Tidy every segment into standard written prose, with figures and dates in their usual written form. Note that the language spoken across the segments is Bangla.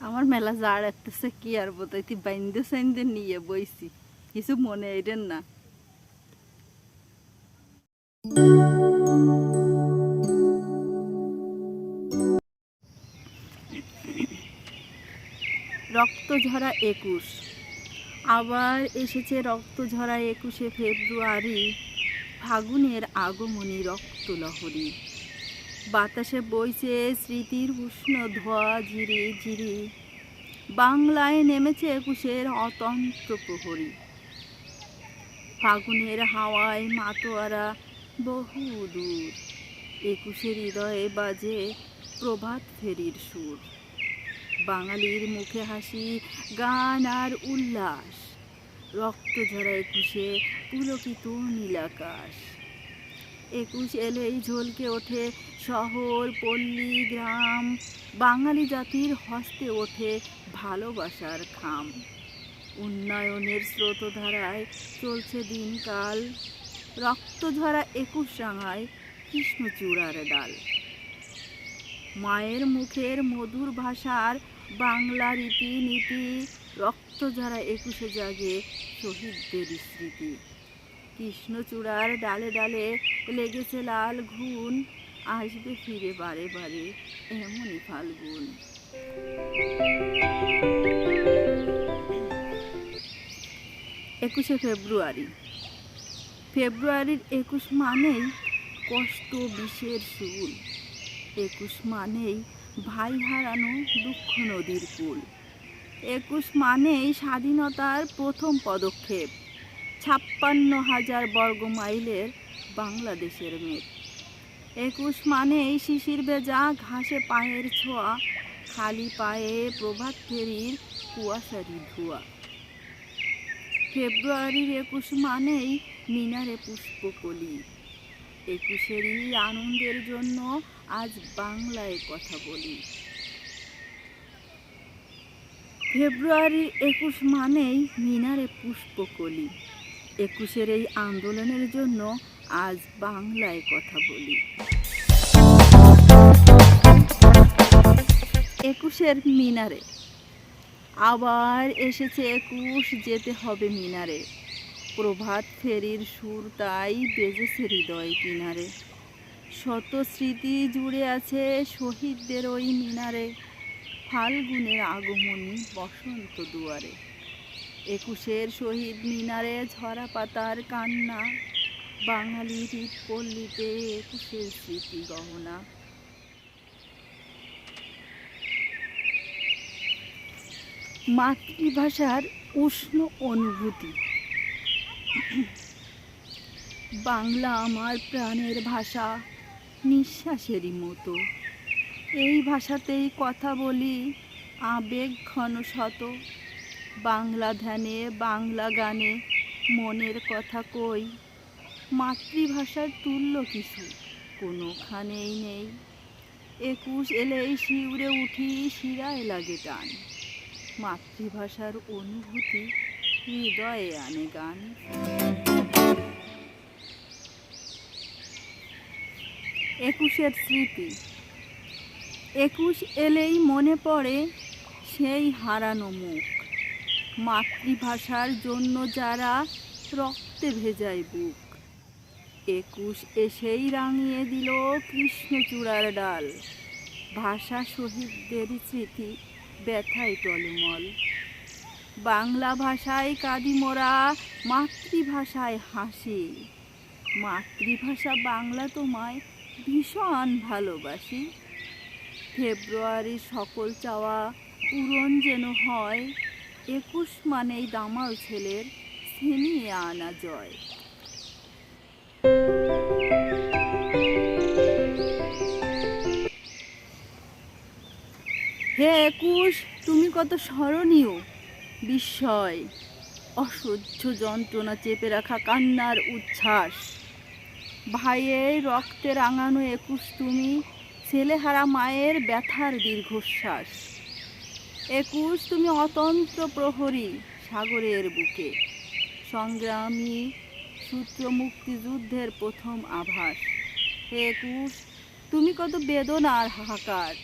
আমার মেলা জাড় একতেছে কি আর বলতে বাইন্দে সাইন্দে নিয়ে বইছি কিছু মনে এলেন না। রক্তঝরা ২১ আবার এসেছে রক্তঝরা ২১শে ফেব্রুয়ারি, ফাগুনের আগমনী রক্তলহরী। বাতাসে বইছে স্মৃতির উষ্ণ ধোয়া ঝিরি ঝিরি, বাংলায় নেমেছে ২১-এর অতন্ত্র প্রহরী। ফাগুনের হাওয়ায় মাতোয়ারা বহু দূর, ২১-এর হৃদয়ে বাজে প্রভাত ফেরির সুর। বাঙালির মুখে হাসি, গান আর উল্লাস, রক্তঝরা ২১-এ পুলকিত নীলাকাশ। ২১ এলেই ঝলকে ওঠে শহর পল্লী গ্রাম, বাঙালি জাতির হস্তে ওঠে ভালোবাসার খাম। উন্নয়নের স্রোতধারায় চলছে দিনকাল, রক্তঝরা ২১ রাঙায় কৃষ্ণচূড়ার ডাল। মায়ের মুখের মধুর ভাষার বাংলা রীতিনীতি, রক্তঝরা ২১-এ জাগে শহীদদের স্মৃতি। কৃষ্ণচূড়ার ডালে ডালে লেগেছে লাল ঘুন, আসবে ফিরে বারে বারে এমনই ফাল্গুন। ২১শে ফেব্রুয়ারি, ফেব্রুয়ারির ২১ মানেই কষ্ট বিষের সুর, ২১ মানেই ভাই হারানো দুঃখ নদীর কূল, ২১ মানেই স্বাধীনতার প্রথম পদক্ষেপ, ৫৬,০০০ বর্গমাইলের বাংলাদেশের মেঘ। ২১ মানেই শিশির ভেজা ঘাসে পায়ের ছোঁয়া, খালি পায়ে প্রভাত ফেরির কুয়াশারি ধোঁয়া। ফেব্রুয়ারির ২১ মানেই মিনারে পুষ্পকলি, ২১-এরই আনন্দের জন্য আজ বাংলায় কথা বলি। ফেব্রুয়ারির ২১ মানেই মিনারে পুষ্পকলি, ২১-এর এই আন্দোলনের জন্য আজ বাংলায় কথা বলি। ২১-এর মিনারে আবার এসেছে ২১, যেতে হবে মিনারে, প্রভাত ফেরির সুর তাই বেজেছে হৃদয় কিনারে। শত স্মৃতি জুড়ে আছে শহীদদের ওই মিনারে, ফাল্গুনের আগমনী বসন্ত দুয়ারে। ২১-এর শহীদ মিনারে ঝরা পাতার কান্না, বাঙালির হৃৎপল্লীতে ২১-এর স্মৃতি গহনা। মাতৃভাষার উষ্ণ অনুভূতি। বাংলা আমার প্রাণের ভাষা, নিঃশ্বাসেরই মতো, এই ভাষাতেই কথা বলি আবেগ ঘন শত। বাংলা ধ্যানে বাংলা গানে মনের কথা কই, মাতৃভাষার তুল্য কিছু কোনোখানেই নেই। ২১ এলেই শিউরে উঠি, শিরায় লাগে টান, মাতৃভাষার অনুভূতি হৃদয়ে আনে গান। ২১-এর স্মৃতি। ২১ এলেই মনে পড়ে সেই হারানো মুখ, মাতৃভাষার জন্য যারা রক্তে ভেজায় বুক। ২১ এসেই রাঙিয়ে দিল কৃষ্ণচূড়ার ডাল, ভাষা শহীদদের স্মৃতি ব্যথায় টলমল। বাংলা ভাষায় কাঁদি মোরা, মাতৃভাষায় হাসি, মাতৃভাষা বাংলা তোমায় ভীষণ ভালোবাসি। ফেব্রুয়ারির সকল চাওয়া পূরণ যেন হয়, ২১ মানেই দামাল ছেলের ছিনিয়ে আনা জয়। হে ২১, তুমি কত স্মরণীয়, বিস্ময় অসহ্য যন্ত্রণা চেপে রাখা কান্নার উচ্ছ্বাস। ভাইয়ের রক্তে রাঙানো ২১ তুমি, ছেলেহারা মায়ের ব্যথার দীর্ঘশ্বাস। ২১ তুমি অতন্ত্র প্রহরী সাগরের বুকে, সংগ্রামী সূত্র মুক্তিযুদ্ধের প্রথম আভাস। ২১ তুমি কত বেদনার হাহাকার,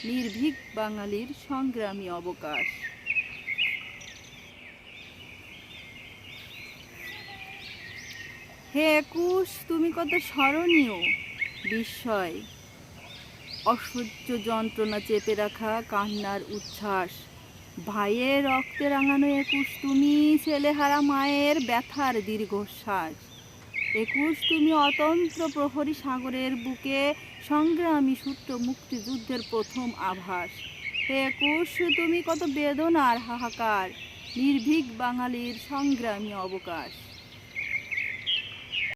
নির্ভীক বাঙালির সংগ্রামী অবকাশ। হে একুশ, তুমি কত স্মরণীয়, বিস্ময় অসহ্য যন্ত্রণা চেপে রাখা কান্নার উচ্ছ্বাস। ভাইয়ের রক্তে রাঙানো একুশ তুমি, ছেলেহারা মায়ের ব্যথার দীর্ঘশ্বাস। একুশ তুমি অতন্ত্র প্রহরী সাগরের বুকে সংগ্রামী সূত্র মুক্তিযুদ্ধের প্রথম আভাস। হে একুশ তুমি কত বেদনার হাহাকার, নির্ভীক বাঙালির সংগ্রামী অবকাশ।